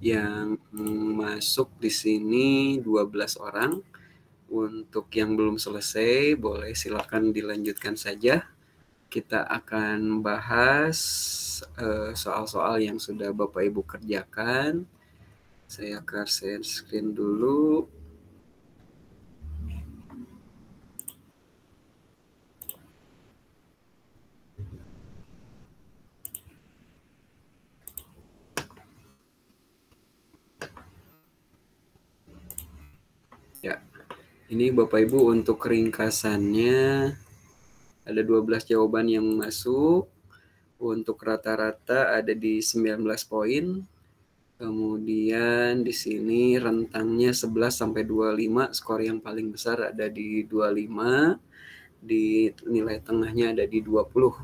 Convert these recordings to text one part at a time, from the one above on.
Yang masuk di sini 12 orang. Untuk yang belum selesai, boleh silakan dilanjutkan saja. Kita akan bahas soal-soal yang sudah Bapak Ibu kerjakan. Saya akan share screen dulu. Ya, ini Bapak Ibu untuk ringkasannya ada 12 jawaban yang masuk. Untuk rata-rata ada di 19 poin. Kemudian di sini rentangnya 11 sampai 25, skor yang paling besar ada di 25, di nilai tengahnya ada di 20.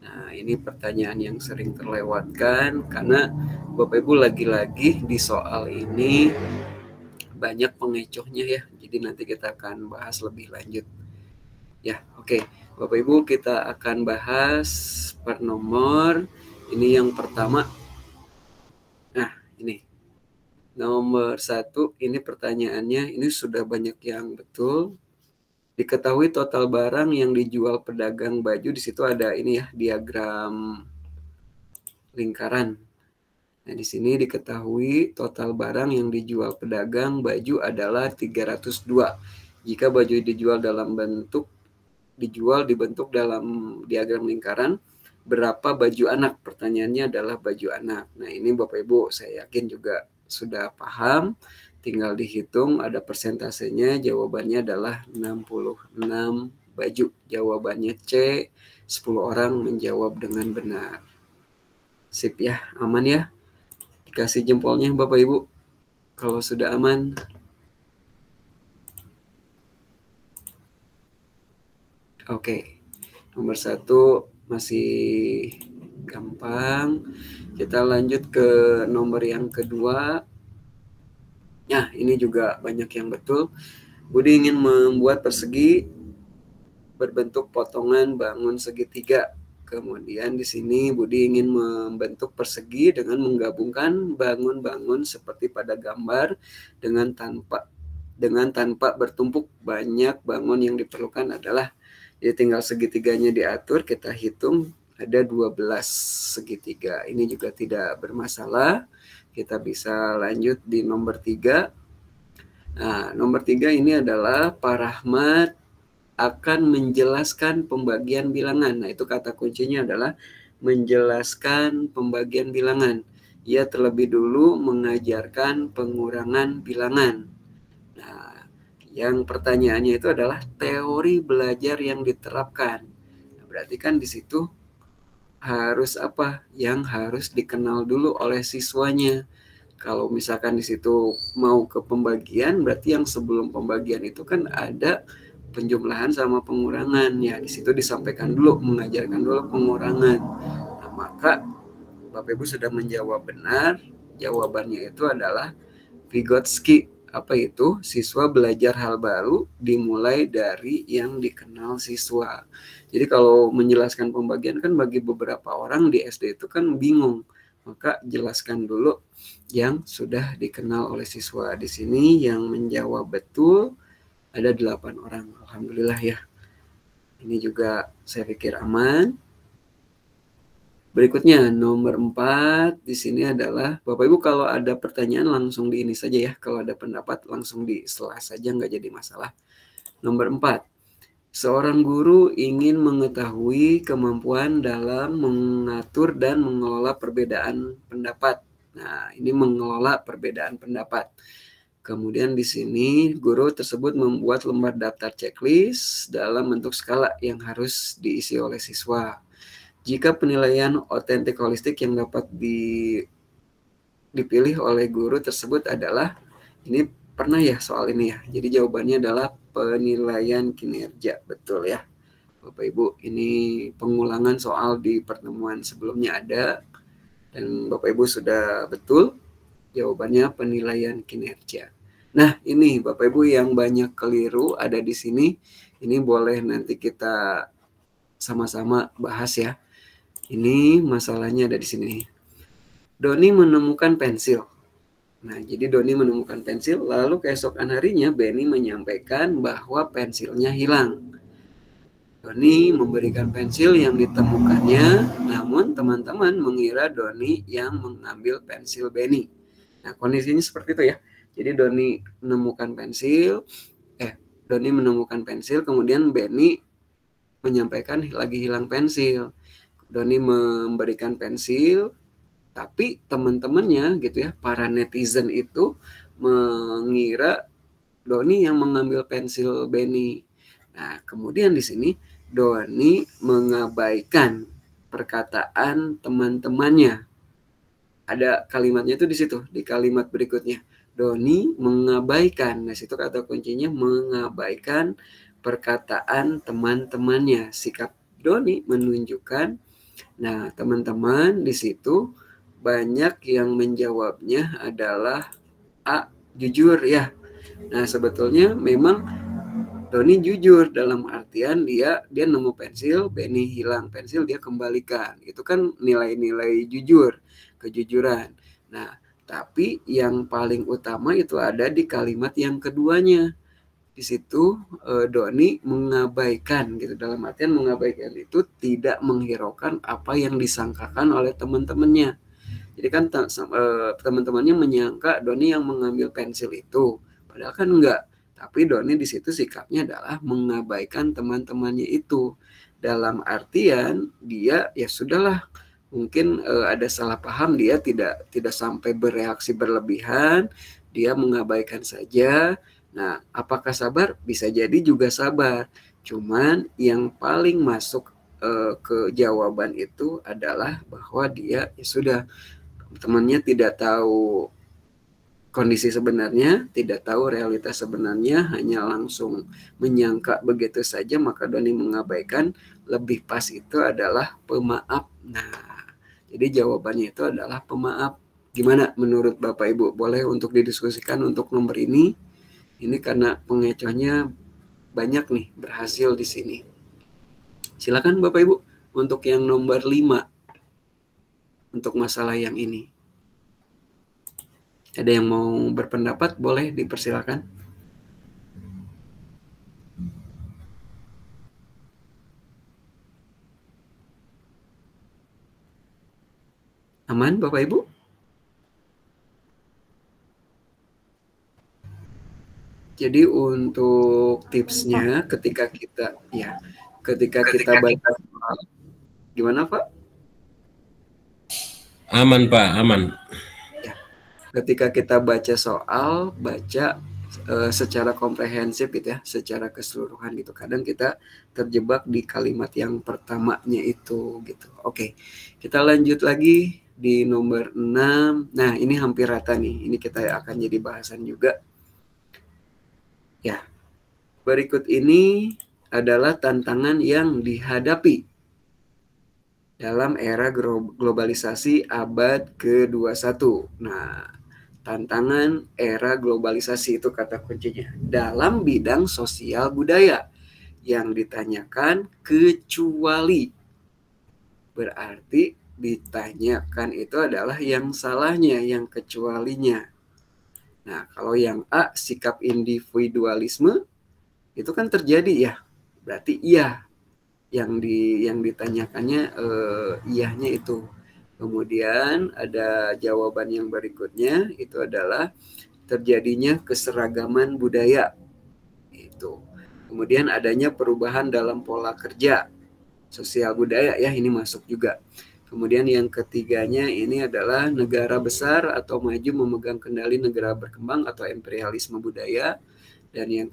Nah, ini pertanyaan yang sering terlewatkan karena Bapak Ibu lagi-lagi di soal ini banyak pengecohnya ya. Jadi nanti kita akan bahas lebih lanjut. Ya, oke. Bapak Ibu kita akan bahas per nomor. Ini yang pertama. Nah, ini. Nomor 1, ini pertanyaannya, ini sudah banyak yang betul. Diketahui total barang yang dijual pedagang baju, di situ ada ini ya, diagram lingkaran. Nah, di sini diketahui total barang yang dijual pedagang baju adalah 302. Jika baju dibentuk dalam diagram lingkaran, berapa baju anak? Pertanyaannya adalah baju anak. Nah, ini Bapak Ibu saya yakin juga sudah paham. Tinggal dihitung ada persentasenya, jawabannya adalah 66 baju. Jawabannya C, 10 orang menjawab dengan benar. Sip ya, aman ya? Dikasih jempolnya Bapak Ibu kalau sudah aman. Oke, nomor 1 masih gampang. Kita lanjut ke nomor yang kedua. Nah, ini juga banyak yang betul. Budi ingin membuat persegi berbentuk potongan bangun segitiga. Kemudian di sini Budi ingin membentuk persegi dengan menggabungkan bangun-bangun seperti pada gambar dengan tanpa bertumpuk. Banyak bangun yang diperlukan adalah, jadi tinggal segitiganya diatur, kita hitung ada 12 segitiga. Ini juga tidak bermasalah. Kita bisa lanjut di nomor 3. Nah, nomor 3 ini adalah Pak Rahmat akan menjelaskan pembagian bilangan. Nah, itu kata kuncinya adalah menjelaskan pembagian bilangan. Ia terlebih dulu mengajarkan pengurangan bilangan. Nah, yang pertanyaannya itu adalah teori belajar yang diterapkan. Nah, berarti kan di situ harus apa? Yang harus dikenal dulu oleh siswanya. Kalau misalkan di situ mau ke pembagian, berarti yang sebelum pembagian itu kan ada penjumlahan sama pengurangan. Ya, di situ disampaikan dulu, mengajarkan dulu pengurangan. Nah, maka Bapak Ibu sudah menjawab benar. Jawabannya itu adalah Vygotsky. Apa itu? Siswa belajar hal baru dimulai dari yang dikenal siswa. Jadi kalau menjelaskan pembagian kan bagi beberapa orang di SD itu kan bingung. Maka jelaskan dulu yang sudah dikenal oleh siswa. Di sini yang menjawab betul ada 8 orang. Alhamdulillah ya. Ini juga saya pikir aman. Berikutnya nomor 4 di sini adalah Bapak Ibu kalau ada pertanyaan langsung di ini saja ya. Kalau ada pendapat langsung di selah saja, nggak jadi masalah. Nomor 4. Seorang guru ingin mengetahui kemampuan dalam mengatur dan mengelola perbedaan pendapat. Nah, ini mengelola perbedaan pendapat. Kemudian di sini guru tersebut membuat lembar daftar checklist dalam bentuk skala yang harus diisi oleh siswa. Jika penilaian otentik holistik yang dapat dipilih oleh guru tersebut adalah, ini pernah ya soal ini ya. Jadi jawabannya adalah penilaian kinerja, betul ya. Bapak Ibu, ini pengulangan soal di pertemuan sebelumnya ada dan Bapak Ibu sudah betul. Jawabannya penilaian kinerja. Nah, ini Bapak Ibu yang banyak keliru ada di sini. Ini boleh nanti kita sama-sama bahas ya. Ini masalahnya ada di sini. Doni menemukan pensil. Nah, jadi Doni menemukan pensil, lalu keesokan harinya Benny menyampaikan bahwa pensilnya hilang. Doni memberikan pensil yang ditemukannya, namun teman-teman mengira Doni yang mengambil pensil Benny. Nah, kondisinya seperti itu ya. Jadi Doni menemukan pensil, kemudian Benny menyampaikan lagi hilang pensil. Doni memberikan pensil, tapi teman-temannya gitu ya, para netizen itu mengira Doni yang mengambil pensil Benny. Nah, kemudian di sini Doni mengabaikan perkataan teman-temannya. Ada kalimatnya itu di situ, di kalimat berikutnya. Doni mengabaikan. Nah, situ kata kuncinya mengabaikan perkataan teman-temannya. Sikap Doni menunjukkan, nah, teman-teman di situ banyak yang menjawabnya adalah A, jujur ya. Nah, sebetulnya memang Doni jujur dalam artian dia nemu pensil, Benny hilang pensil, dia kembalikan. Itu kan nilai-nilai jujur, kejujuran. Nah, tapi yang paling utama itu ada di kalimat yang keduanya. Di situ Doni mengabaikan gitu, dalam artian mengabaikan itu tidak menghiraukan apa yang disangkakan oleh teman-temannya. Jadi kan teman-temannya menyangka Doni yang mengambil pensil itu, padahal kan enggak. Tapi Doni di situ sikapnya adalah mengabaikan teman-temannya itu. Dalam artian dia ya sudahlah, mungkin ada salah paham, dia tidak sampai bereaksi berlebihan, dia mengabaikan saja. Nah, apakah sabar? Bisa jadi juga sabar. Cuman yang paling masuk ke jawaban itu adalah bahwa dia ya sudah, temannya tidak tahu kondisi sebenarnya, tidak tahu realitas sebenarnya, hanya langsung menyangka begitu saja, maka Doni mengabaikan. Lebih pas itu adalah pemaaf. Nah, jadi jawabannya itu adalah pemaaf. Gimana menurut Bapak Ibu? Boleh untuk didiskusikan untuk nomor ini. Ini karena pengecohnya banyak nih berhasil di sini. Silakan Bapak Ibu untuk yang nomor 5 untuk masalah yang ini. Ada yang mau berpendapat, boleh dipersilakan. Aman Bapak Ibu? Jadi untuk tipsnya ketika kita baca soal, gimana Pak? Aman Pak, aman. Ya, ketika kita baca soal, baca secara komprehensif gitu ya, secara keseluruhan gitu. Kadang kita terjebak di kalimat yang pertamanya itu gitu. Oke, kita lanjut lagi di nomor 6. Nah, ini hampir rata nih. Ini kita akan jadi bahasan juga. Ya, berikut ini adalah tantangan yang dihadapi dalam era globalisasi abad ke-21. Nah, tantangan era globalisasi itu kata kuncinya. Dalam bidang sosial budaya yang ditanyakan kecuali. Berarti ditanyakan itu adalah yang salahnya, yang kecualinya. Nah, kalau yang A, sikap individualisme, itu kan terjadi ya. Berarti iya. Yang ditanyakannya iyahnya itu. Kemudian ada jawaban yang berikutnya, itu adalah terjadinya keseragaman budaya. Itu. Kemudian adanya perubahan dalam pola kerja, sosial budaya ya, ini masuk juga. Kemudian yang ketiganya ini adalah negara besar atau maju memegang kendali negara berkembang atau imperialisme budaya. Dan yang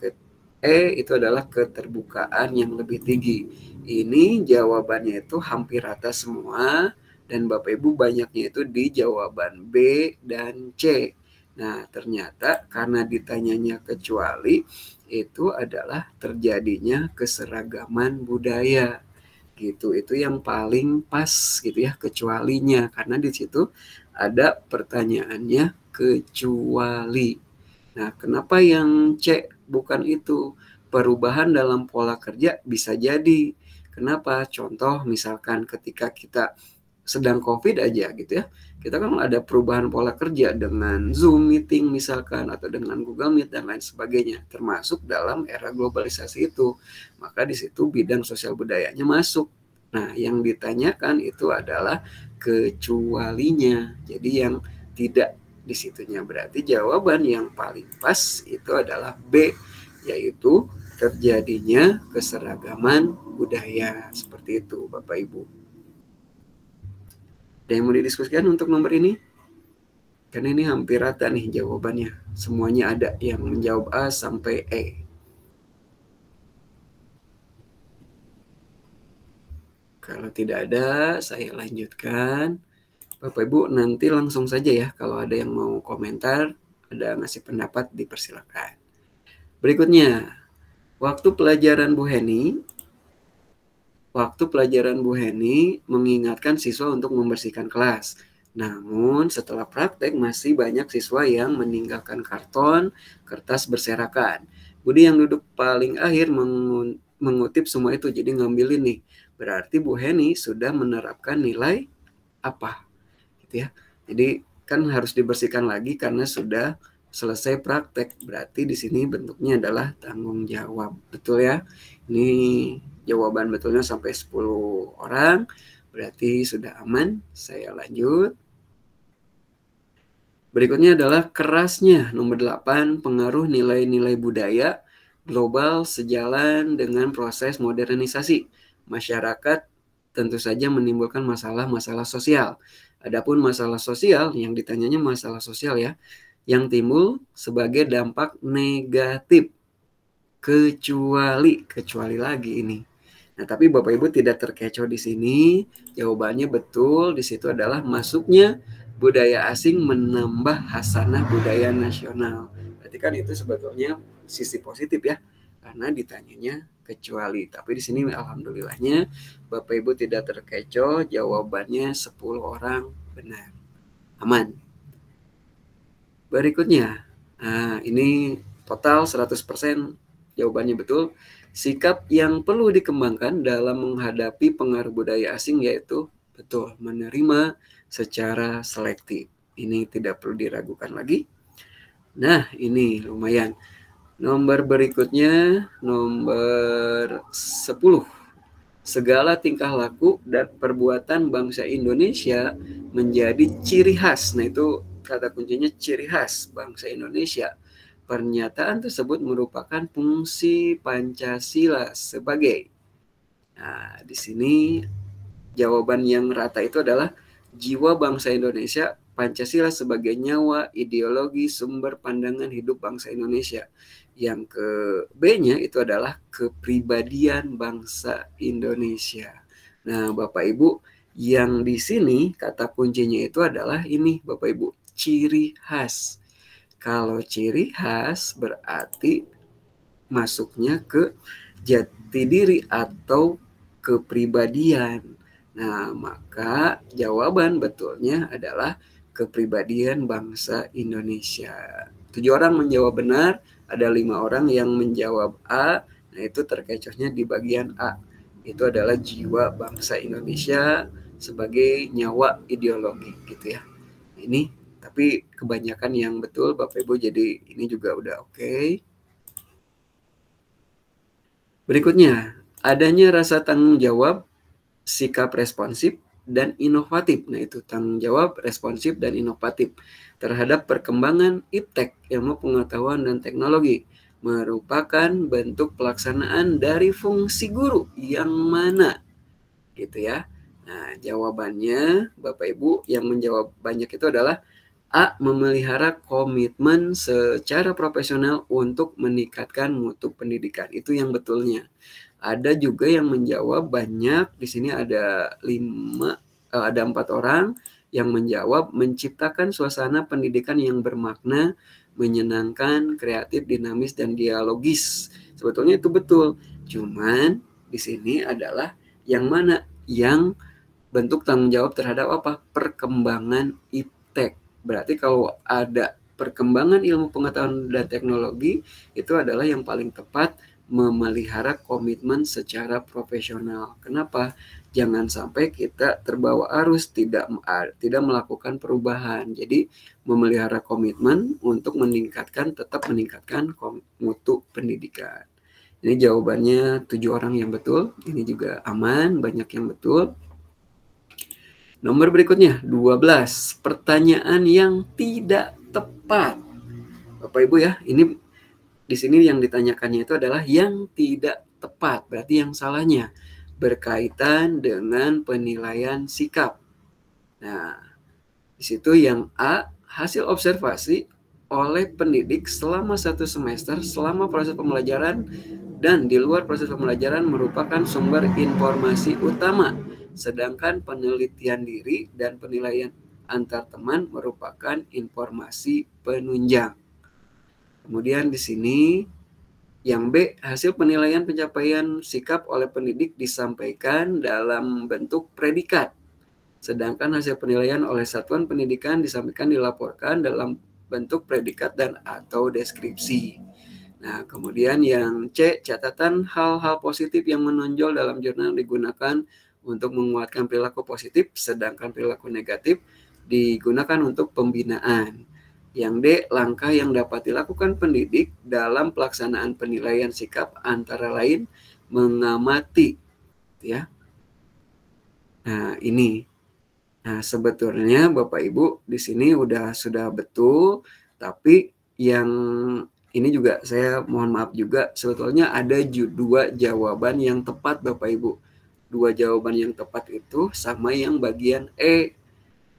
itu adalah keterbukaan yang lebih tinggi. Ini jawabannya itu hampir rata semua, dan Bapak Ibu banyaknya itu di jawaban B dan C. Nah, ternyata karena ditanyanya kecuali, itu adalah terjadinya keseragaman budaya. Gitu, itu yang paling pas gitu ya, kecualinya, karena di situ ada pertanyaannya kecuali. Nah, kenapa yang C bukan itu? Perubahan dalam pola kerja bisa jadi. Kenapa? Contoh misalkan ketika kita sedang COVID aja gitu ya, kita kan ada perubahan pola kerja dengan Zoom meeting misalkan, atau dengan Google Meet dan lain sebagainya, termasuk dalam era globalisasi itu. Maka di situ bidang sosial budayanya masuk. Nah, yang ditanyakan itu adalah kecualinya. Jadi yang tidak di situnya, berarti jawaban yang paling pas itu adalah B, yaitu terjadinya keseragaman budaya. Seperti itu, Bapak Ibu. Ada yang mau didiskusikan untuk nomor ini? Karena ini hampir rata nih jawabannya. Semuanya ada yang menjawab A sampai E. Kalau tidak ada, saya lanjutkan. Bapak Ibu nanti langsung saja ya. Kalau ada yang mau komentar, ada ngasih pendapat, dipersilakan. Berikutnya, waktu pelajaran Bu Heni mengingatkan siswa untuk membersihkan kelas. Namun setelah praktek masih banyak siswa yang meninggalkan karton, kertas berserakan. Budi yang duduk paling akhir mengutip semua itu, jadi ngambilin nih. Berarti Bu Heni sudah menerapkan nilai apa? Gitu ya. Jadi kan harus dibersihkan lagi karena sudah selesai praktek. Berarti di sini bentuknya adalah tanggung jawab. Betul ya? Ini jawaban betulnya sampai 10 orang. Berarti sudah aman. Saya lanjut. Berikutnya adalah kerasnya. Nomor 8, pengaruh nilai-nilai budaya global sejalan dengan proses modernisasi. Masyarakat tentu saja menimbulkan masalah-masalah sosial. Adapun masalah sosial, yang ditanyanya masalah sosial ya, yang timbul sebagai dampak negatif. Kecuali lagi ini. Nah, tapi Bapak Ibu tidak terkecoh di sini. Jawabannya betul, di situ adalah masuknya budaya asing menambah hasanah budaya nasional. Berarti kan itu sebetulnya sisi positif ya, karena ditanyanya kecuali. Tapi di sini alhamdulillahnya Bapak Ibu tidak terkecoh, jawabannya 10 orang benar. Aman. Berikutnya, nah ini total 100% jawabannya betul. Sikap yang perlu dikembangkan dalam menghadapi pengaruh budaya asing yaitu betul, menerima secara selektif. Ini tidak perlu diragukan lagi. Nah, ini lumayan. Nomor berikutnya, nomor 10. Segala tingkah laku dan perbuatan bangsa Indonesia menjadi ciri khas. Nah, itu kata kuncinya, ciri khas bangsa Indonesia. Pernyataan tersebut merupakan fungsi Pancasila sebagai. Nah, di sini jawaban yang rata itu adalah jiwa bangsa Indonesia, Pancasila sebagai nyawa, ideologi, sumber pandangan hidup bangsa Indonesia. Yang ke B-nya itu adalah kepribadian bangsa Indonesia. Nah, Bapak Ibu, yang di sini kata kuncinya itu adalah ini, Bapak Ibu, ciri khas. Kalau ciri khas berarti masuknya ke jati diri atau kepribadian. Nah, maka jawaban betulnya adalah kepribadian bangsa Indonesia. 7 orang menjawab benar, ada 5 orang yang menjawab A. Nah, itu terkecohnya di bagian A. Itu adalah jiwa bangsa Indonesia sebagai nyawa ideologi gitu ya. Ini tapi kebanyakan yang betul Bapak Ibu, jadi ini juga udah oke. Berikutnya, adanya rasa tanggung jawab, sikap responsif, dan inovatif. Nah, itu tanggung jawab, responsif, dan inovatif terhadap perkembangan iptek, ilmu pengetahuan dan teknologi, merupakan bentuk pelaksanaan dari fungsi guru yang mana? Gitu ya. Nah, jawabannya Bapak Ibu yang menjawab banyak itu adalah A. Memelihara komitmen secara profesional untuk meningkatkan mutu pendidikan. Itu yang betulnya. Ada juga yang menjawab banyak. Di sini ada 4 orang yang menjawab menciptakan suasana pendidikan yang bermakna, menyenangkan, kreatif, dinamis, dan dialogis. Sebetulnya itu betul. Cuman di sini adalah yang mana? Yang bentuk tanggung jawab terhadap apa? Perkembangan iptek. Berarti kalau ada perkembangan ilmu pengetahuan dan teknologi, itu adalah yang paling tepat memelihara komitmen secara profesional. Kenapa? jangan sampai kita terbawa arus, tidak melakukan perubahan. Jadi memelihara komitmen untuk tetap meningkatkan mutu pendidikan. Ini jawabannya 7 orang yang betul. Ini juga aman, banyak yang betul. Nomor berikutnya 12, pertanyaan yang tidak tepat. Bapak Ibu ya, ini di sini yang ditanyakannya itu adalah yang tidak tepat, berarti yang salahnya berkaitan dengan penilaian sikap. Nah, di situ yang A, hasil observasi oleh pendidik selama 1 semester selama proses pembelajaran dan di luar proses pembelajaran merupakan sumber informasi utama, sedangkan penelitian diri dan penilaian antar teman merupakan informasi penunjang. Kemudian di sini yang B, hasil penilaian pencapaian sikap oleh pendidik disampaikan dalam bentuk predikat. Sedangkan hasil penilaian oleh satuan pendidikan dilaporkan dalam bentuk predikat dan atau deskripsi. Nah, kemudian yang C, catatan hal-hal positif yang menonjol dalam jurnal digunakan untuk menguatkan perilaku positif, sedangkan perilaku negatif digunakan untuk pembinaan. Yang D, langkah yang dapat dilakukan pendidik dalam pelaksanaan penilaian sikap antara lain mengamati, ya. Nah, ini. Nah, sebetulnya Bapak Ibu di sini sudah betul, tapi yang ini juga saya mohon maaf juga, sebetulnya ada 2 jawaban yang tepat Bapak Ibu. 2 jawaban yang tepat itu sama yang bagian E.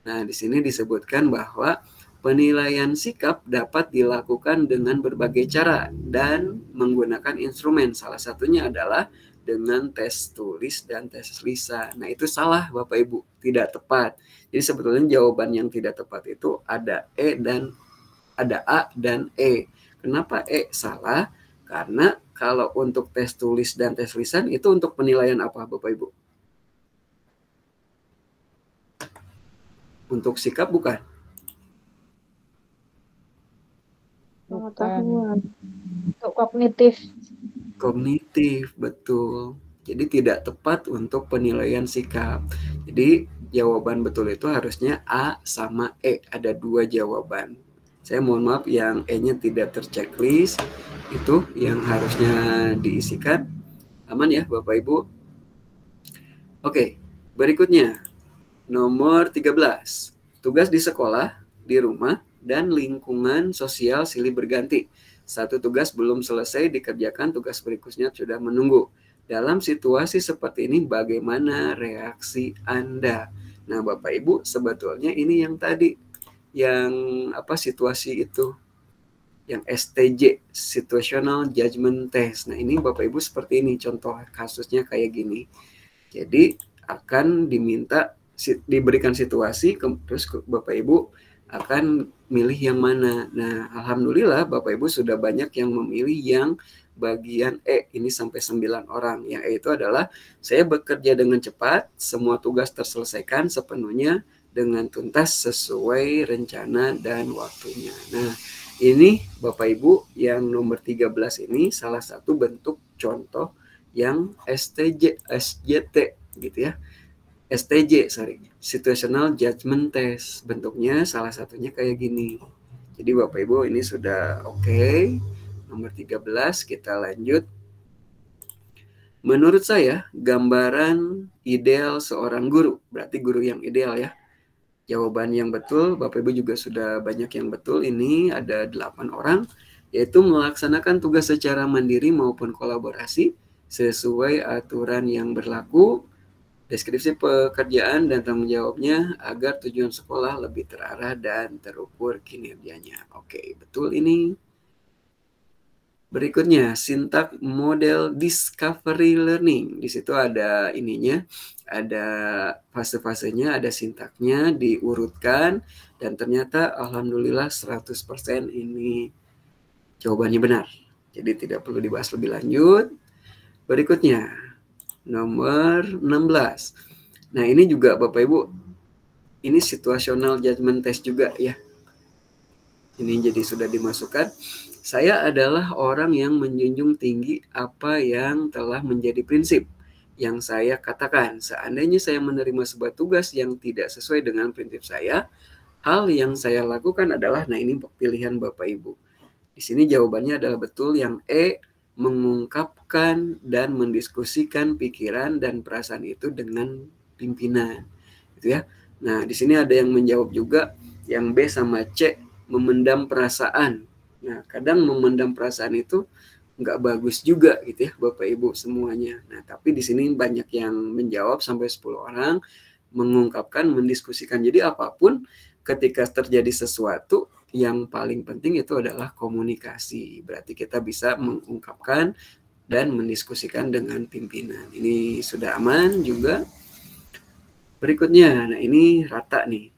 Nah, di sini disebutkan bahwa penilaian sikap dapat dilakukan dengan berbagai cara dan menggunakan instrumen. Salah satunya adalah dengan tes tulis dan tes lisan. Nah, itu salah Bapak Ibu, tidak tepat. Jadi sebetulnya jawaban yang tidak tepat itu ada A dan E. Kenapa E salah? Karena kalau untuk tes tulis dan tes lisan itu untuk penilaian apa Bapak Ibu? Untuk sikap bukan? Pengetahuan. Untuk kognitif. Kognitif, betul. Jadi tidak tepat untuk penilaian sikap. Jadi jawaban betul itu harusnya A sama E. Ada 2 jawaban. Saya mohon maaf yang E-nya tidak terchecklist. Itu yang harusnya diisikan. Aman ya Bapak Ibu? Oke, berikutnya. Nomor 13. Tugas di sekolah, di rumah, dan lingkungan sosial silih berganti. Satu tugas belum selesai dikerjakan, tugas berikutnya sudah menunggu. Dalam situasi seperti ini, bagaimana reaksi Anda? Nah, Bapak Ibu, sebetulnya ini yang tadi, yang situasi itu, yang STJ, Situational Judgment Test. Nah, ini Bapak Ibu seperti ini, contoh kasusnya kayak gini. Jadi, akan diberikan situasi, terus Bapak Ibu akan milih yang mana. Nah, alhamdulillah Bapak Ibu sudah banyak yang memilih yang bagian E, ini sampai 9 orang. Yang E itu adalah saya bekerja dengan cepat, semua tugas terselesaikan sepenuhnya dengan tuntas sesuai rencana dan waktunya. Nah, ini Bapak Ibu yang nomor 13 ini salah satu bentuk contoh yang SJT gitu ya. STJ, Situational Judgment Test. Bentuknya salah satunya kayak gini. Jadi Bapak Ibu ini sudah oke. Nomor 13 kita lanjut. Menurut saya, gambaran ideal seorang guru, berarti guru yang ideal ya. Jawaban yang betul, Bapak Ibu juga sudah banyak yang betul. Ini ada 8 orang, yaitu melaksanakan tugas secara mandiri maupun kolaborasi sesuai aturan yang berlaku, deskripsi pekerjaan dan tanggung jawabnya agar tujuan sekolah lebih terarah dan terukur kinerjanya. Oke, betul ini. Berikutnya, sintak model discovery learning. Di situ ada ininya, ada fase-fasenya, ada sintaknya, diurutkan, dan ternyata alhamdulillah 100% ini jawabannya benar. Jadi tidak perlu dibahas lebih lanjut. Berikutnya, nomor 16. Nah, ini juga Bapak Ibu, ini situational judgment test juga ya. Ini jadi sudah dimasukkan. Saya adalah orang yang menjunjung tinggi apa yang telah menjadi prinsip, yang saya katakan. Seandainya saya menerima sebuah tugas yang tidak sesuai dengan prinsip saya, hal yang saya lakukan adalah, nah ini pilihan Bapak Ibu. Di sini jawabannya adalah betul yang E, mengungkapkan dan mendiskusikan pikiran dan perasaan itu dengan pimpinan. Gitu ya. Nah, di sini ada yang menjawab juga yang B sama C, memendam perasaan. Nah, kadang memendam perasaan itu nggak bagus juga gitu ya Bapak Ibu semuanya. Nah, tapi di sini banyak yang menjawab sampai 10 orang, mengungkapkan, mendiskusikan. Jadi apapun ketika terjadi sesuatu, yang paling penting itu adalah komunikasi. Berarti kita bisa mengungkapkan dan mendiskusikan dengan pimpinan. Ini sudah aman juga. Berikutnya, nah ini rata nih.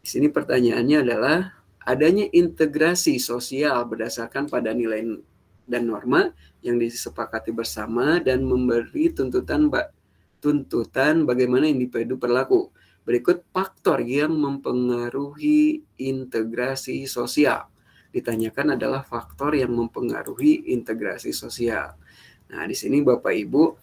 Di sini pertanyaannya adalah adanya integrasi sosial berdasarkan pada nilai dan norma yang disepakati bersama dan memberi tuntutan bagaimana individu berlaku. Berikut faktor yang mempengaruhi integrasi sosial. Ditanyakan adalah faktor yang mempengaruhi integrasi sosial. Nah, di sini Bapak Ibu,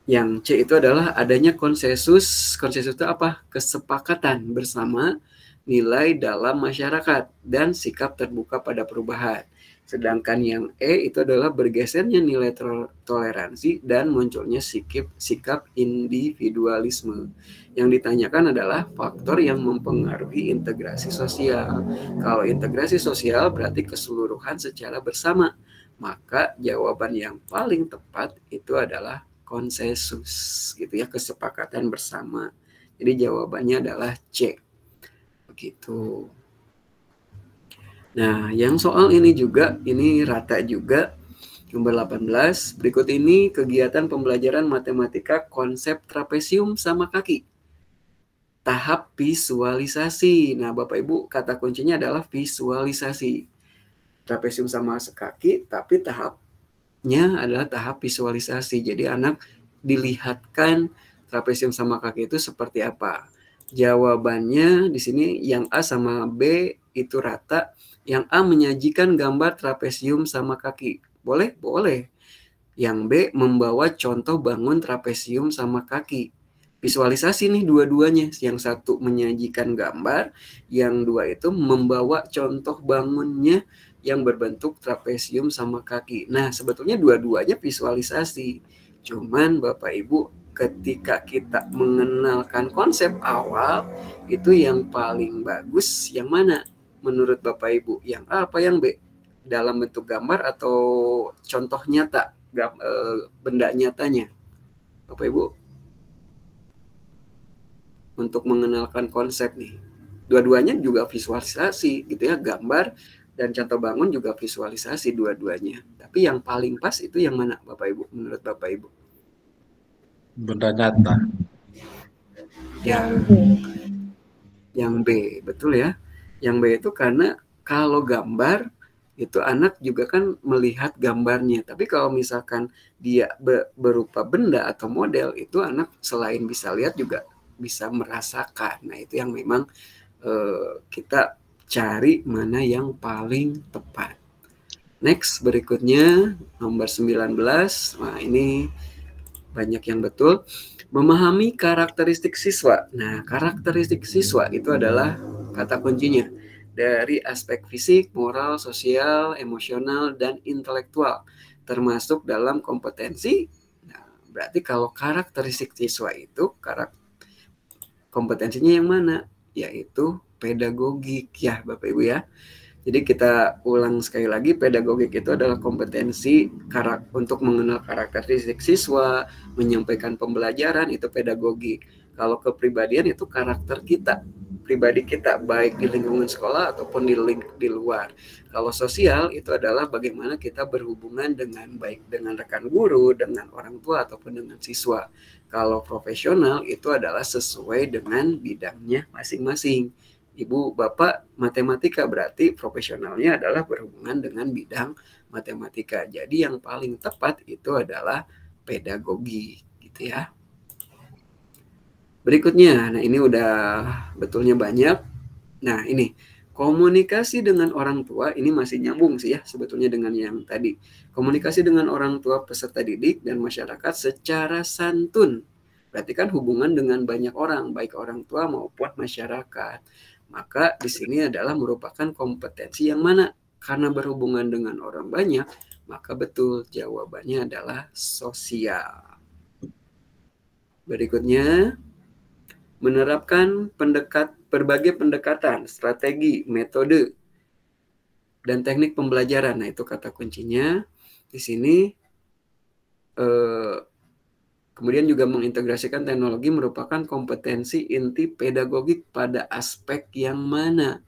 yang C itu adalah adanya konsensus. Konsensus itu apa? Kesepakatan bersama nilai dalam masyarakat dan sikap terbuka pada perubahan. Sedangkan yang E itu adalah bergesernya nilai toleransi dan munculnya sikap individualisme. Yang ditanyakan adalah faktor yang mempengaruhi integrasi sosial. Kalau integrasi sosial berarti keseluruhan secara bersama. Maka jawaban yang paling tepat itu adalah konsensus, gitu ya, kesepakatan bersama. Jadi jawabannya adalah C. Begitu. Nah, yang soal ini juga, ini rata juga. Nomor 18, berikut ini kegiatan pembelajaran matematika konsep trapesium sama kaki. Tahap visualisasi. Nah, Bapak Ibu, kata kuncinya adalah visualisasi. Trapesium sama kaki, tapi tahapnya adalah tahap visualisasi. Jadi anak dilihatkan trapesium sama kaki itu seperti apa. Jawabannya di sini yang A sama B itu rata. Yang A menyajikan gambar trapesium sama kaki. Boleh? Boleh. Yang B membawa contoh bangun trapesium sama kaki. Visualisasi nih dua-duanya. Yang satu menyajikan gambar, yang dua itu membawa contoh bangunnya yang berbentuk trapesium sama kaki. Nah, sebetulnya dua-duanya visualisasi. Cuman Bapak Ibu, ketika kita mengenalkan konsep awal, itu yang paling bagus yang mana? Menurut Bapak Ibu, yang A apa yang B? Dalam bentuk gambar atau contoh nyata, benda nyatanya? Bapak Ibu, untuk mengenalkan konsep nih. Dua-duanya juga visualisasi gitu ya, gambar dan contoh bangun juga visualisasi dua-duanya. Tapi yang paling pas itu yang mana Bapak Ibu, menurut Bapak Ibu? Benda nyata. Ya, yang B, betul ya. Yang B itu karena kalau gambar itu anak juga kan melihat gambarnya. Tapi kalau misalkan dia berupa benda atau model, itu anak selain bisa lihat juga bisa merasakan. Nah, itu yang memang kita cari mana yang paling tepat. Next, berikutnya nomor 19. Nah, ini banyak yang betul. Memahami karakteristik siswa. Nah, karakteristik siswa itu adalah kata kuncinya dari aspek fisik, moral, sosial, emosional, dan intelektual, termasuk dalam kompetensi. Nah, berarti kalau karakteristik siswa itu, kompetensinya yang mana? Yaitu pedagogik ya Bapak Ibu ya. Jadi kita ulang sekali lagi, pedagogik itu adalah kompetensi untuk mengenal karakteristik siswa, menyampaikan pembelajaran, itu pedagogik. Kalau kepribadian itu karakter kita, pribadi kita, baik di lingkungan sekolah ataupun di luar. Kalau sosial itu adalah bagaimana kita berhubungan dengan baik dengan rekan guru, dengan orang tua ataupun dengan siswa. Kalau profesional itu adalah sesuai dengan bidangnya masing-masing. Ibu, Bapak matematika berarti profesionalnya adalah berhubungan dengan bidang matematika. Jadi yang paling tepat itu adalah pedagogi, gitu ya. Berikutnya, nah ini udah betulnya banyak. Nah ini Komunikasi dengan orang tua, ini masih nyambung sih ya sebetulnya dengan yang tadi. Komunikasi dengan orang tua peserta didik dan masyarakat secara santun. Berarti kan hubungan dengan banyak orang, baik orang tua maupun masyarakat. Maka di sini adalah merupakan kompetensi yang mana? Karena berhubungan dengan orang banyak, maka betul jawabannya adalah sosial. Berikutnya, menerapkan berbagai pendekatan, strategi, metode, dan teknik pembelajaran. Nah, itu kata kuncinya. Di sini kemudian juga mengintegrasikan teknologi merupakan kompetensi inti pedagogik pada aspek yang mana?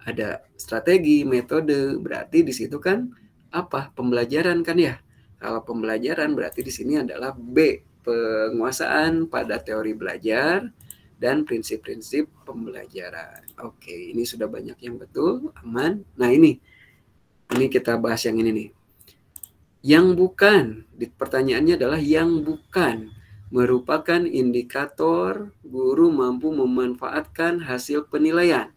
Ada strategi, metode, berarti di situ kan apa? Pembelajaran kan ya. Kalau pembelajaran berarti di sini adalah B, penguasaan pada teori belajar dan prinsip-prinsip pembelajaran. Oke, ini sudah banyak yang betul, aman. Nah, ini kita bahas yang ini nih. Yang bukan, pertanyaannya adalah yang bukan merupakan indikator guru mampu memanfaatkan hasil penilaian.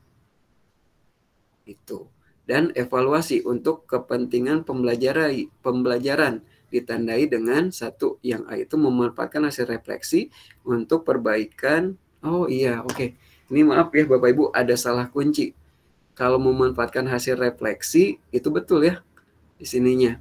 Itu. Dan evaluasi untuk kepentingan pembelajaran ditandai dengan satu, yang A itu memanfaatkan hasil refleksi untuk perbaikan. Oh iya, oke. Ini maaf ya Bapak Ibu, ada salah kunci. Kalau memanfaatkan hasil refleksi itu betul ya di sininya.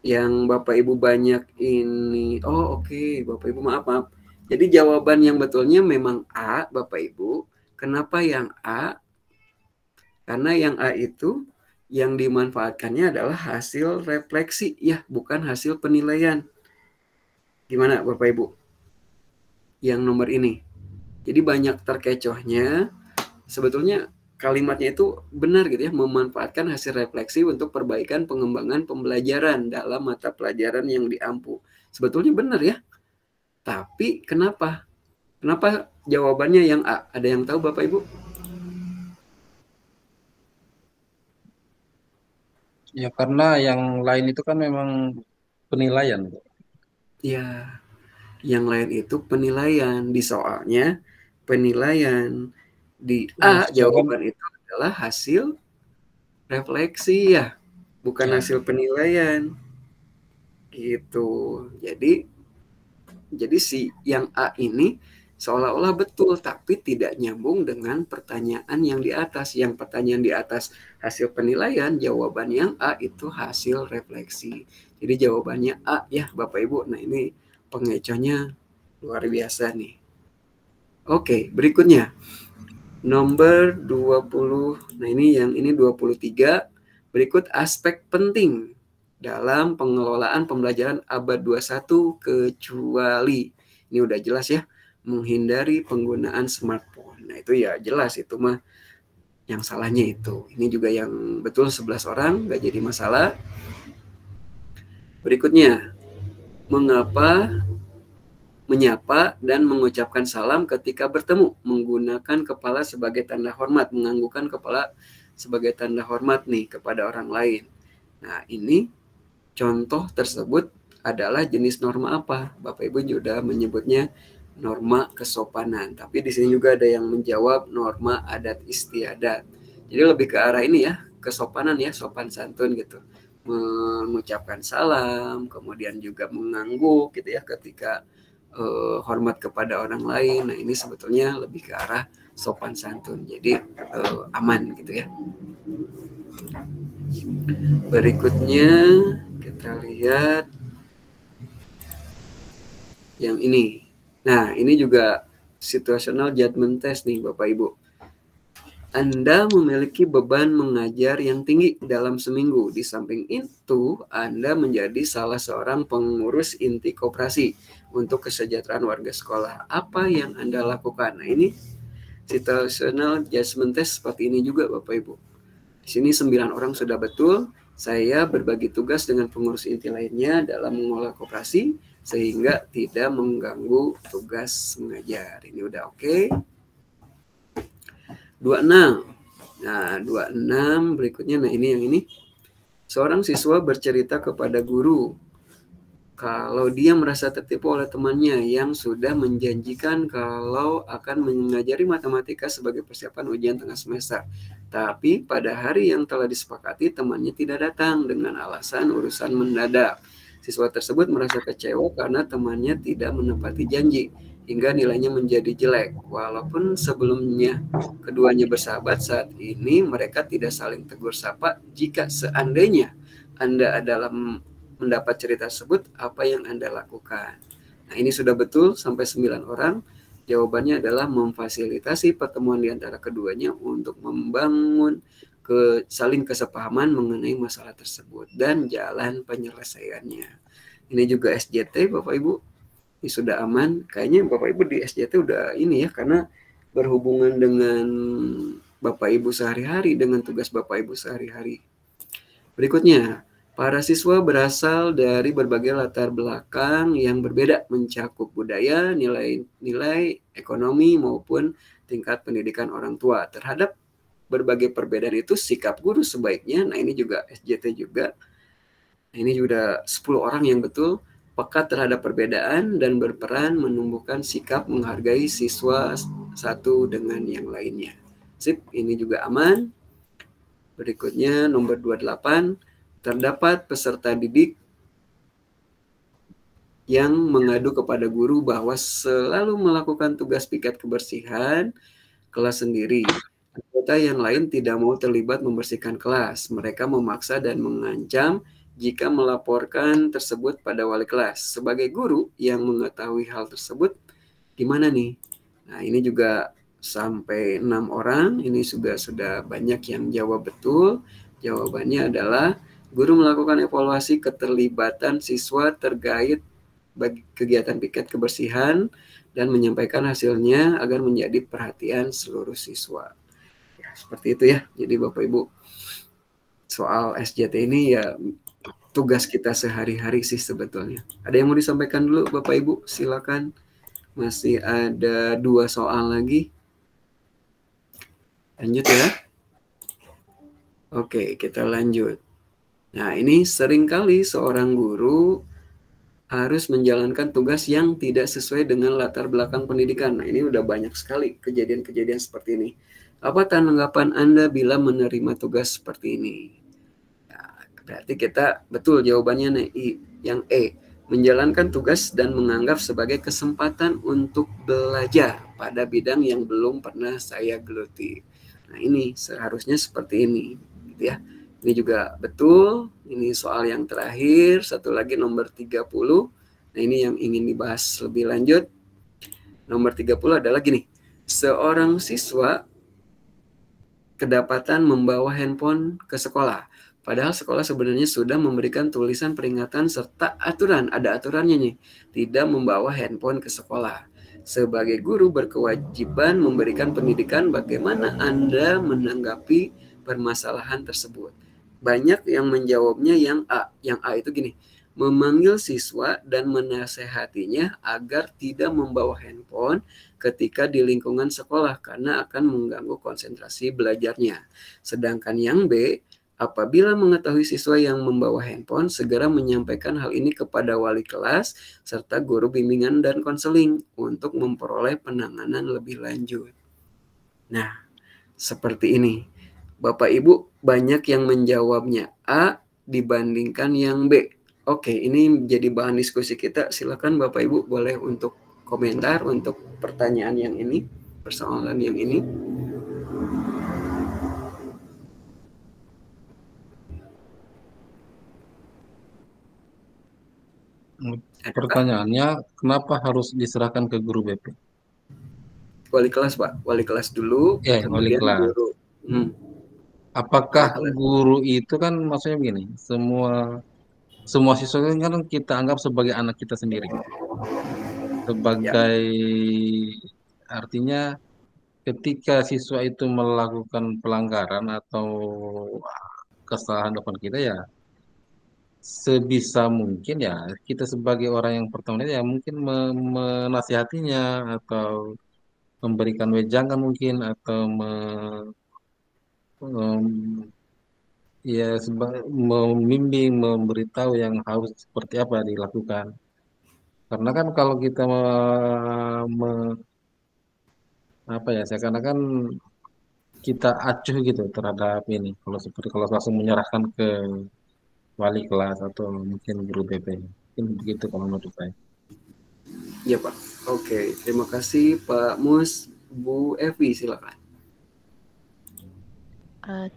Yang Bapak Ibu banyak ini. Oh oke, Bapak Ibu maaf. Jadi jawaban yang betulnya memang A, Bapak Ibu. Kenapa yang A? Karena yang A itu yang dimanfaatkannya adalah hasil refleksi ya, bukan hasil penilaian. Gimana Bapak Ibu? Yang nomor ini. Jadi banyak terkecohnya. Sebetulnya kalimatnya itu benar gitu ya, memanfaatkan hasil refleksi untuk perbaikan pengembangan pembelajaran dalam mata pelajaran yang diampu. Sebetulnya benar ya. Tapi kenapa? Kenapa jawabannya yang A? Ada yang tahu Bapak Ibu? Ya karena yang lain itu kan memang penilaian. Ya, yang lain itu penilaian. Di soalnya penilaian. Di A jawaban itu adalah hasil refleksi ya, bukan hasil penilaian. Gitu. Jadi si yang A ini seolah-olah betul, tapi tidak nyambung dengan pertanyaan yang di atas. Yang pertanyaan di atas hasil penilaian, jawaban yang A itu hasil refleksi. Jadi jawabannya A ya Bapak Ibu. Nah ini pengecohnya luar biasa nih. Oke, berikutnya. Nomor 20. Nah ini 23. Berikut aspek penting dalam pengelolaan pembelajaran abad 21 kecuali. Ini udah jelas ya. Menghindari penggunaan smartphone. Nah itu ya jelas, itu mah yang salahnya itu. Ini juga yang betul 11 orang, nggak jadi masalah. Berikutnya, mengapa menyapa dan mengucapkan salam ketika bertemu, menggunakan kepala sebagai tanda hormat, menganggukkan kepala sebagai tanda hormat nih kepada orang lain. Nah ini contoh tersebut adalah jenis norma apa? Bapak Ibu sudah menyebutnya norma kesopanan. Tapi di sini juga ada yang menjawab norma adat istiadat. Jadi lebih ke arah ini ya, kesopanan ya, sopan santun gitu. Mengucapkan salam, kemudian juga mengangguk gitu ya ketika hormat kepada orang lain. Nah ini sebetulnya lebih ke arah sopan santun. Jadi aman gitu ya. Berikutnya kita lihat yang ini. Nah, ini juga situational judgment test nih Bapak Ibu. Anda memiliki beban mengajar yang tinggi dalam seminggu. Di samping itu, Anda menjadi salah seorang pengurus inti koperasi untuk kesejahteraan warga sekolah. Apa yang Anda lakukan? Nah, ini situational judgment test seperti ini juga Bapak Ibu. Di sini 9 orang sudah betul. Saya berbagi tugas dengan pengurus inti lainnya dalam mengolah koperasi sehingga tidak mengganggu tugas mengajar. Ini udah oke. 26. Nah, 26 berikutnya. Nah, ini yang ini. Seorang siswa bercerita kepada guru kalau dia merasa tertipu oleh temannya yang sudah menjanjikan kalau akan mengajari matematika sebagai persiapan ujian tengah semester. Tapi pada hari yang telah disepakati temannya tidak datang dengan alasan urusan mendadak. Siswa tersebut merasa kecewa karena temannya tidak menepati janji hingga nilainya menjadi jelek. Walaupun sebelumnya keduanya bersahabat, saat ini mereka tidak saling tegur sapa. Jika seandainya Anda adalah mendapat cerita tersebut, apa yang Anda lakukan? Nah, ini sudah betul sampai 9 orang. Jawabannya adalah memfasilitasi pertemuan di antara keduanya untuk membangun saling kesepahaman mengenai masalah tersebut dan jalan penyelesaiannya. Ini juga SJT, Bapak Ibu. Ini sudah aman. Kayaknya Bapak Ibu di SJT udah ini ya, karena berhubungan dengan Bapak Ibu sehari-hari, dengan tugas Bapak Ibu sehari-hari. Berikutnya, para siswa berasal dari berbagai latar belakang yang berbeda, mencakup budaya, nilai ekonomi, maupun tingkat pendidikan orang tua. Terhadap berbagai perbedaan itu, sikap guru sebaiknya, nah ini juga SJT juga, nah ini juga 10 orang yang betul, peka terhadap perbedaan dan berperan menumbuhkan sikap menghargai siswa satu dengan yang lainnya. Sip, ini juga aman. Berikutnya nomor 28, terdapat peserta didik yang mengadu kepada guru bahwa selalu melakukan tugas piket kebersihan kelas sendiri. Anggota yang lain tidak mau terlibat membersihkan kelas. Mereka memaksa dan mengancam jika melaporkan tersebut pada wali kelas. Sebagai guru yang mengetahui hal tersebut, gimana nih? Nah, ini juga sampai 6 orang. Ini sudah banyak yang jawab betul. Jawabannya adalah guru melakukan evaluasi keterlibatan siswa terkait bagi kegiatan piket kebersihan dan menyampaikan hasilnya agar menjadi perhatian seluruh siswa. Ya, seperti itu ya. Jadi Bapak Ibu, soal SJT ini ya tugas kita sehari-hari sih sebetulnya. Ada yang mau disampaikan dulu Bapak Ibu? Silakan. Masih ada 2 soal lagi. Lanjut ya. Oke, kita lanjut. Nah, ini seringkali seorang guru harus menjalankan tugas yang tidak sesuai dengan latar belakang pendidikan. Nah, ini udah banyak sekali kejadian-kejadian seperti ini. Apa tanggapan Anda bila menerima tugas seperti ini? Nah, berarti kita betul jawabannya nih, yang E. Menjalankan tugas dan menganggap sebagai kesempatan untuk belajar pada bidang yang belum pernah saya geluti. Nah, ini seharusnya seperti ini, gitu ya. Ini juga betul. Ini soal yang terakhir, satu lagi nomor 30. Nah, ini yang ingin dibahas lebih lanjut. Nomor 30 adalah gini. Seorang siswa kedapatan membawa handphone ke sekolah. Padahal sekolah sebenarnya sudah memberikan tulisan peringatan serta aturan. Ada aturannya nih. Tidak membawa handphone ke sekolah. Sebagai guru berkewajiban memberikan pendidikan. Bagaimana Anda menanggapi permasalahan tersebut? Banyak yang menjawabnya yang A. Yang A itu gini. Memanggil siswa dan menasehatinya agar tidak membawa handphone ketika di lingkungan sekolah karena akan mengganggu konsentrasi belajarnya. Sedangkan yang B, apabila mengetahui siswa yang membawa handphone, segera menyampaikan hal ini kepada wali kelas serta guru bimbingan dan konseling untuk memperoleh penanganan lebih lanjut. Nah, seperti ini. Bapak Ibu banyak yang menjawabnya A dibandingkan yang B. Oke, ini jadi bahan diskusi kita. Silakan Bapak Ibu boleh untuk komentar untuk pertanyaan yang ini, persoalan yang ini. Pertanyaannya, kenapa harus diserahkan ke guru BP? Wali kelas, Pak. Wali kelas dulu, Wali kemudian kelas. guru. Apakah Wali kelas. guru itu kan maksudnya begini, semua siswa kan kita anggap sebagai anak kita sendiri. Ya, Sebagai artinya ketika siswa itu melakukan pelanggaran atau kesalahan depan kita ya sebisa mungkin ya kita sebagai orang yang pertama ya mungkin menasihatinya atau memberikan wejangan mungkin atau ya membimbing, memberitahu yang harus seperti apa dilakukan. Karena kan kalau kita apa ya, seakan-akan kita acuh gitu terhadap ini. Kalau seperti kalau langsung menyerahkan ke wali kelas atau mungkin guru BP. Mungkin begitu kalau menurut saya. Ya Pak. Oke, terima kasih Pak Mus. Bu Evi silakan.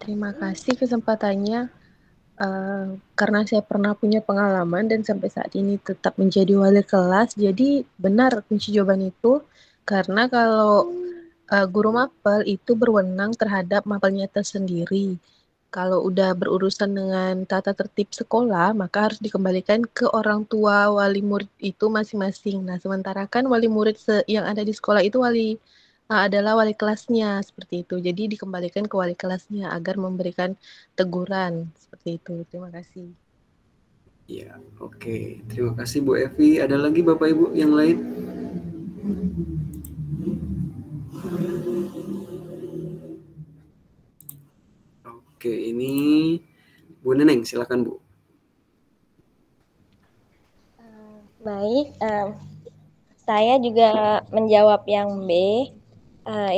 Terima kasih kesempatannya. Karena saya pernah punya pengalaman dan sampai saat ini tetap menjadi wali kelas, jadi benar kunci jawaban itu. Karena kalau guru mapel itu berwenang terhadap mapelnya tersendiri. Kalau udah berurusan dengan tata tertib sekolah, maka harus dikembalikan ke orang tua wali murid itu masing-masing. Nah, sementara kan wali murid yang ada di sekolah itu adalah wali kelasnya seperti itu. Jadi dikembalikan ke wali kelasnya agar memberikan teguran seperti itu. Terima kasih. Ya, oke. Terima kasih Bu Evi. Ada lagi Bapak Ibu yang lain? Oke, ini Bu Neneng, silakan Bu. Baik, saya juga menjawab yang B.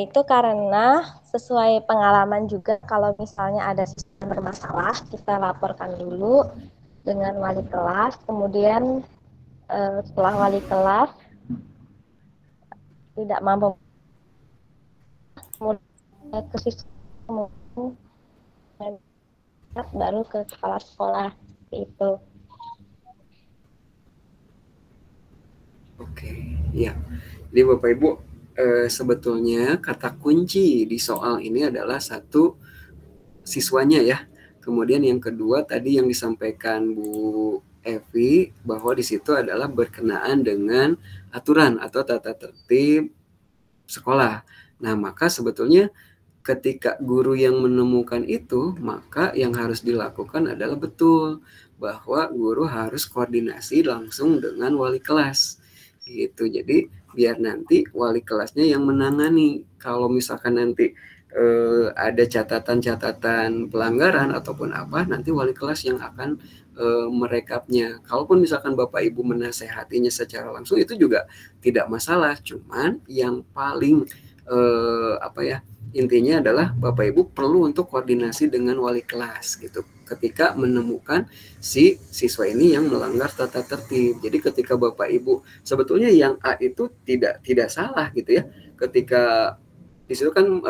Itu karena sesuai pengalaman juga kalau misalnya ada sistem bermasalah, kita laporkan dulu dengan wali kelas, kemudian setelah wali kelas tidak mampu ke siswa, baru ke kepala sekolah itu. Oke, ya. Jadi Bapak Ibu, sebetulnya kata kunci di soal ini adalah satu, siswanya ya. Kemudian yang kedua tadi yang disampaikan Bu Evi bahwa di situ adalah berkenaan dengan aturan atau tata tertib sekolah. Nah, maka sebetulnya ketika guru yang menemukan itu, maka yang harus dilakukan adalah betul bahwa guru harus koordinasi langsung dengan wali kelas. Gitu. Jadi biar nanti wali kelasnya yang menangani. Kalau misalkan nanti ada catatan-catatan pelanggaran ataupun apa, nanti wali kelas yang akan merekapnya. Kalaupun misalkan Bapak Ibu menasehatinya secara langsung itu juga tidak masalah. Cuman yang paling intinya adalah Bapak Ibu perlu untuk koordinasi dengan wali kelas gitu. Ketika menemukan si siswa ini yang melanggar tata tertib. Jadi ketika Bapak Ibu sebetulnya yang A itu tidak salah gitu ya. Ketika di situ kan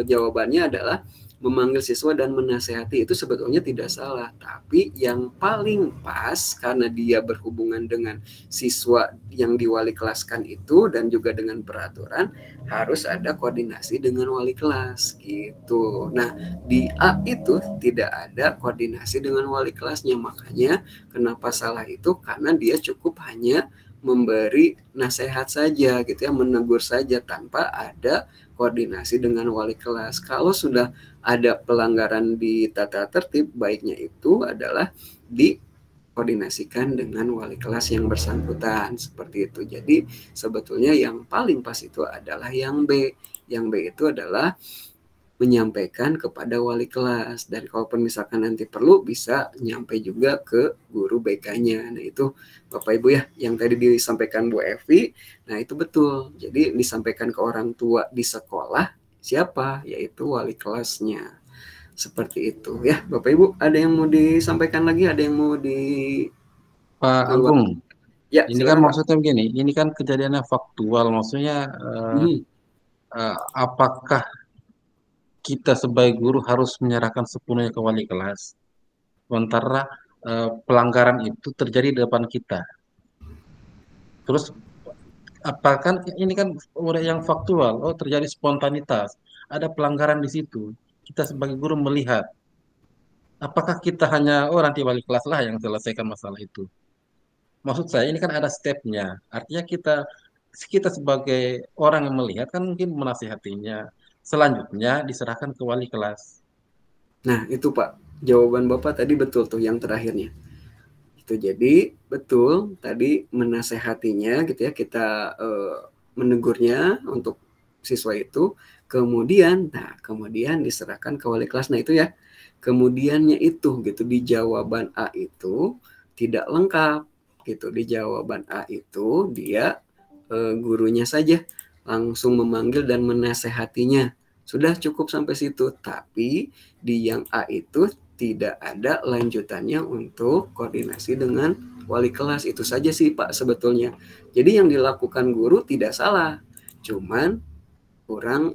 jawabannya adalah memanggil siswa dan menasehati, itu sebetulnya tidak salah. Tapi yang paling pas karena dia berhubungan dengan siswa yang diwali kelaskan itu dan juga dengan peraturan, harus ada koordinasi dengan wali kelas gitu. Nah, di A itu tidak ada koordinasi dengan wali kelasnya. Makanya kenapa salah itu karena dia cukup hanya memberi nasihat saja gitu ya, menegur saja tanpa ada koordinasi dengan wali kelas. Kalau sudah ada pelanggaran di tata tertib, baiknya itu adalah dikoordinasikan dengan wali kelas yang bersangkutan seperti itu. Jadi sebetulnya yang paling pas itu adalah yang B. Yang B itu adalah menyampaikan kepada wali kelas, dan kalaupun misalkan nanti perlu bisa nyampe juga ke guru BK-nya. Nah itu Bapak Ibu ya yang tadi disampaikan Bu Evi, nah itu betul. Jadi disampaikan ke orang tua di sekolah siapa, yaitu wali kelasnya. Seperti itu ya Bapak Ibu. Ada yang mau disampaikan lagi? Ada yang mau di Pak Agung, ya, ini kan silakan Pak. maksudnya begini, ini kan kejadiannya faktual, maksudnya apakah kita sebagai guru harus menyerahkan sepenuhnya ke wali kelas, sementara pelanggaran itu terjadi di depan kita. Terus apakah ini kan udah yang faktual, oh terjadi spontanitas, ada pelanggaran di situ. Kita sebagai guru melihat, apakah kita hanya oh nanti wali kelas lah yang selesaikan masalah itu. Maksud saya ini kan ada stepnya. Artinya kita sebagai orang yang melihat kan mungkin menasihatinya. Selanjutnya diserahkan ke wali kelas. Nah itu Pak, jawaban Bapak tadi betul tuh yang terakhirnya. Itu jadi betul tadi menasehatinya gitu ya, kita menegurnya untuk siswa itu Kemudian diserahkan ke wali kelas. Nah itu ya, kemudiannya itu gitu di jawaban A itu tidak lengkap gitu. Di jawaban A itu dia gurunya saja langsung memanggil dan menasehatinya. Sudah cukup sampai situ. Tapi di yang A itu tidak ada lanjutannya untuk koordinasi dengan wali kelas. Itu saja sih Pak sebetulnya. Jadi yang dilakukan guru tidak salah. Cuman kurang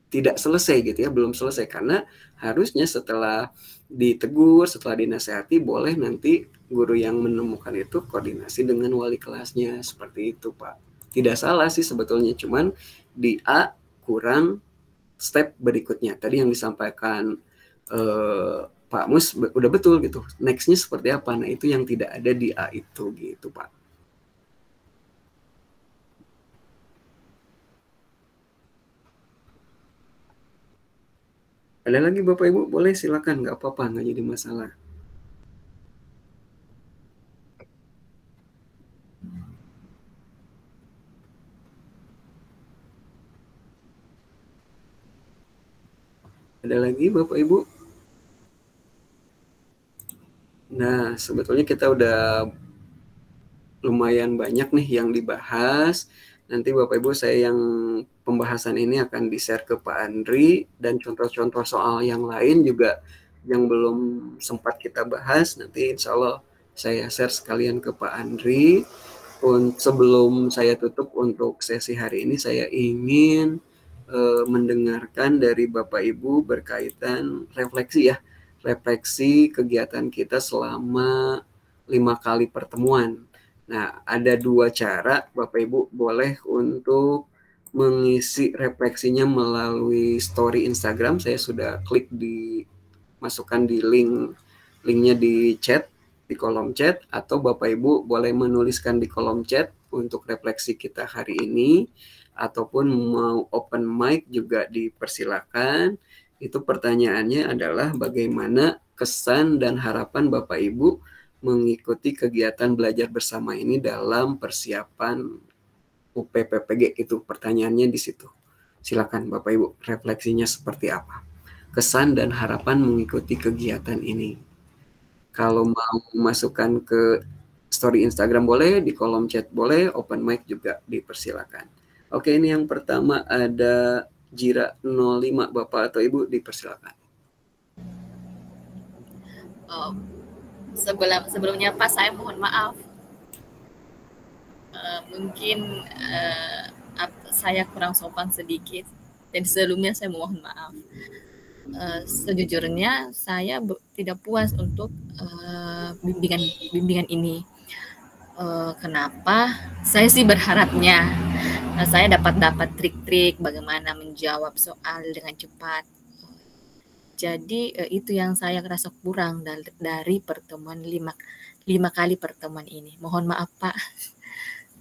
tidak selesai gitu ya, belum selesai, karena harusnya setelah ditegur, setelah dinasehati, boleh nanti guru yang menemukan itu koordinasi dengan wali kelasnya, seperti itu Pak. Tidak salah sih sebetulnya, cuman di A kurang step berikutnya. Tadi yang disampaikan Pak Mus udah betul gitu, nextnya seperti apa, nah itu yang tidak ada di A itu gitu Pak. Ada lagi Bapak Ibu? Boleh silakan, nggak apa-apa, nggak jadi masalah. Ada lagi Bapak Ibu? Nah, sebetulnya kita udah lumayan banyak nih yang dibahas. Nanti Bapak Ibu saya yang pembahasan ini akan di-share ke Pak Andri, dan contoh-contoh soal yang lain juga yang belum sempat kita bahas, nanti insya Allah saya share sekalian ke Pak Andri. Sebelum saya tutup untuk sesi hari ini, saya ingin mendengarkan dari Bapak Ibu berkaitan refleksi kegiatan kita selama 5 kali pertemuan. Nah, ada 2 cara Bapak Ibu boleh untuk mengisi refleksinya melalui story Instagram. Saya sudah klik masukkan di linknya di chat, di kolom chat, atau Bapak Ibu boleh menuliskan di kolom chat untuk refleksi kita hari ini, ataupun mau open mic juga dipersilakan. Itu pertanyaannya adalah bagaimana kesan dan harapan Bapak Ibu mengikuti kegiatan belajar bersama ini dalam persiapan UPPPG, itu pertanyaannya di situ. Silakan Bapak Ibu, refleksinya seperti apa? Kesan dan harapan mengikuti kegiatan ini. Kalau mau masukkan ke story Instagram boleh, di kolom chat boleh, open mic juga dipersilakan. Oke, ini yang pertama ada Jira 05, Bapak atau Ibu dipersilakan. Sebelumnya Pak, saya mohon maaf. Mungkin saya kurang sopan sedikit, dan sebelumnya saya mohon maaf. Sejujurnya saya tidak puas untuk bimbingan ini. Kenapa? Saya sih berharapnya saya dapat trik-trik bagaimana menjawab soal dengan cepat. Jadi itu yang saya rasa kurang dari pertemuan 5 kali pertemuan ini. Mohon maaf Pak.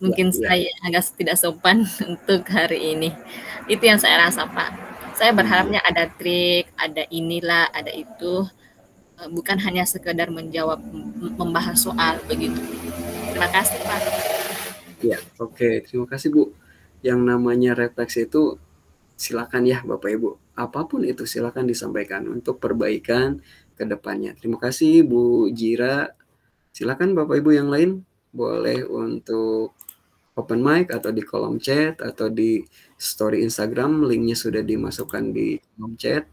Mungkin saya agak tidak sopan untuk hari ini. Itu yang saya rasa Pak. Saya berharapnya ada trik, ada inilah, ada itu. Bukan hanya sekedar membahas soal begitu. Terima kasih Pak. Ya, oke. Terima kasih Bu. Yang namanya refleksi itu silakan ya Bapak Ibu. Apapun itu silakan disampaikan untuk perbaikan ke depannya. Terima kasih Bu Jira. Silakan Bapak Ibu yang lain boleh untuk open mic atau di kolom chat atau di story Instagram, linknya sudah dimasukkan di kolom chat.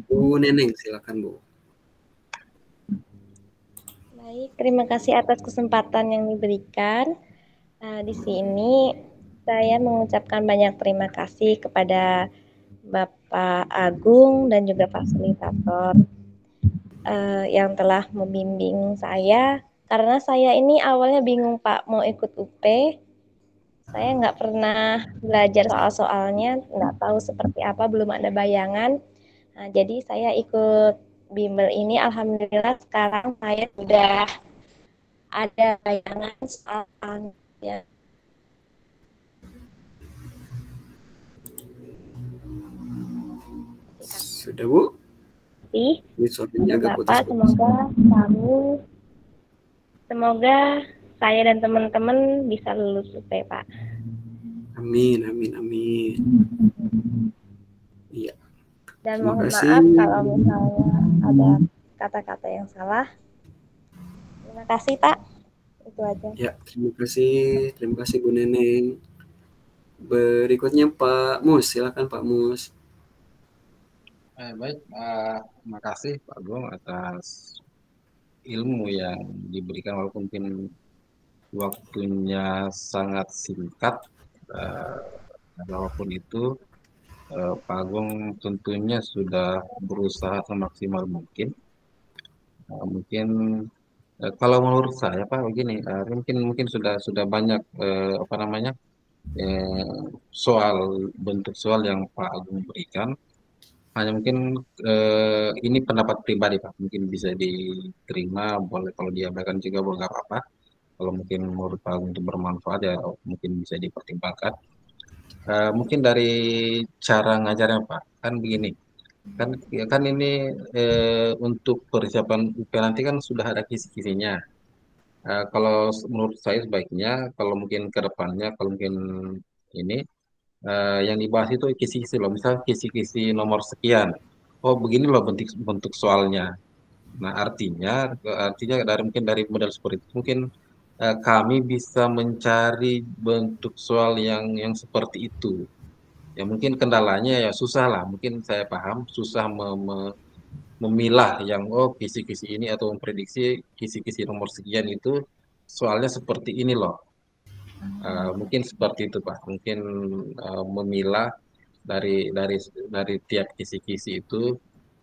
Bu Neneng, silakan Bu. Baik, terima kasih atas kesempatan yang diberikan. Di sini saya mengucapkan banyak terima kasih kepada Bapak Agung dan juga fasilitator yang telah membimbing saya, karena saya ini awalnya bingung Pak mau ikut UP. Saya nggak pernah belajar soal-soalnya, nggak tahu seperti apa, belum ada bayangan. Nah, jadi saya ikut bimbel ini, alhamdulillah sekarang saya sudah ada bayangan soalnya. Sudah Bu? Bapak, semoga saya dan teman-teman bisa lulus UP Pak. Amin, amin, amin. Iya. Dan Terima mohon kasih. maaf kalau misalnya ada kata-kata yang salah. Terima kasih Pak. Itu aja. Ya, terima kasih Bu Neneng. Berikutnya Pak Mus, silakan Pak Mus. Baik, terima kasih Pak Agung atas ilmu yang diberikan walaupun mungkin waktunya sangat singkat. Walaupun itu Pak Agung tentunya sudah berusaha semaksimal mungkin. Mungkin kalau menurut saya Pak begini, mungkin sudah banyak apa namanya bentuk soal yang Pak Agung berikan. Hanya mungkin ini pendapat pribadi Pak, mungkin bisa diterima, boleh kalau diabaikan juga boleh nggak apa-apa. Kalau mungkin menurut Pak Agung itu bermanfaat ya mungkin bisa dipertimbangkan. Mungkin dari cara ngajarnya Pak, kan begini, kan ini untuk persiapan UP nanti kan sudah ada kisi-kisinya. Kalau menurut saya sebaiknya kalau mungkin ke depannya kalau mungkin ini yang dibahas itu kisi-kisi loh, misal kisi-kisi nomor sekian. Oh begini loh bentuk bentuk soalnya. Nah artinya mungkin dari model seperti itu mungkin kami bisa mencari bentuk soal yang seperti itu. Ya mungkin kendalanya ya susah lah, mungkin saya paham susah memilah yang kisi-kisi ini atau memprediksi kisi-kisi nomor sekian itu soalnya seperti ini loh. Mungkin seperti itu Pak. Mungkin memilah dari tiap kisi-kisi itu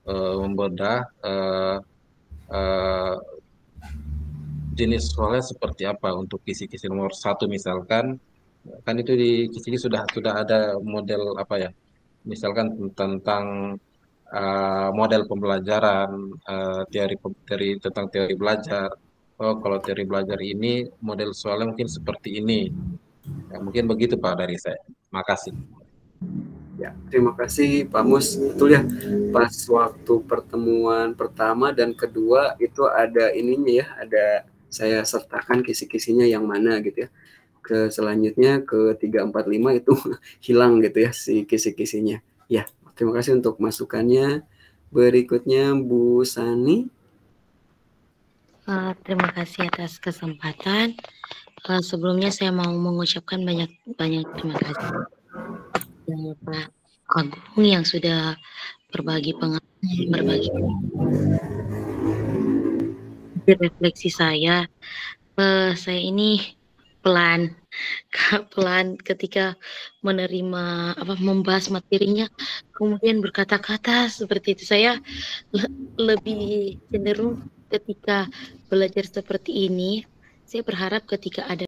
membedah eh, jenis soalnya seperti apa untuk kisi-kisi nomor satu misalkan kan itu di kisi-kisi sudah ada model apa ya misalkan tentang model pembelajaran teori tentang teori belajar. Oh kalau teori belajar ini model soalnya mungkin seperti ini. Ya, mungkin begitu Pak dari saya. Makasih. Ya, terima kasih Pak Mus. Betul ya, pas waktu pertemuan pertama dan kedua itu ada ininya ya, ada saya sertakan kisi-kisinya yang mana gitu ya. Ke selanjutnya ke 3, 4, 5 itu hilang gitu ya si kisi-kisinya. Ya, terima kasih untuk masukannya. Berikutnya Bu Sani. Terima kasih atas kesempatan. Sebelumnya saya mau mengucapkan banyak terima kasih kepada Pak Agung yang sudah berbagi pengalaman, berbagi refleksi saya. Saya ini pelan ketika menerima membahas materinya, kemudian berkata-kata seperti itu. Saya lebih cenderung ketika belajar seperti ini, saya berharap ketika ada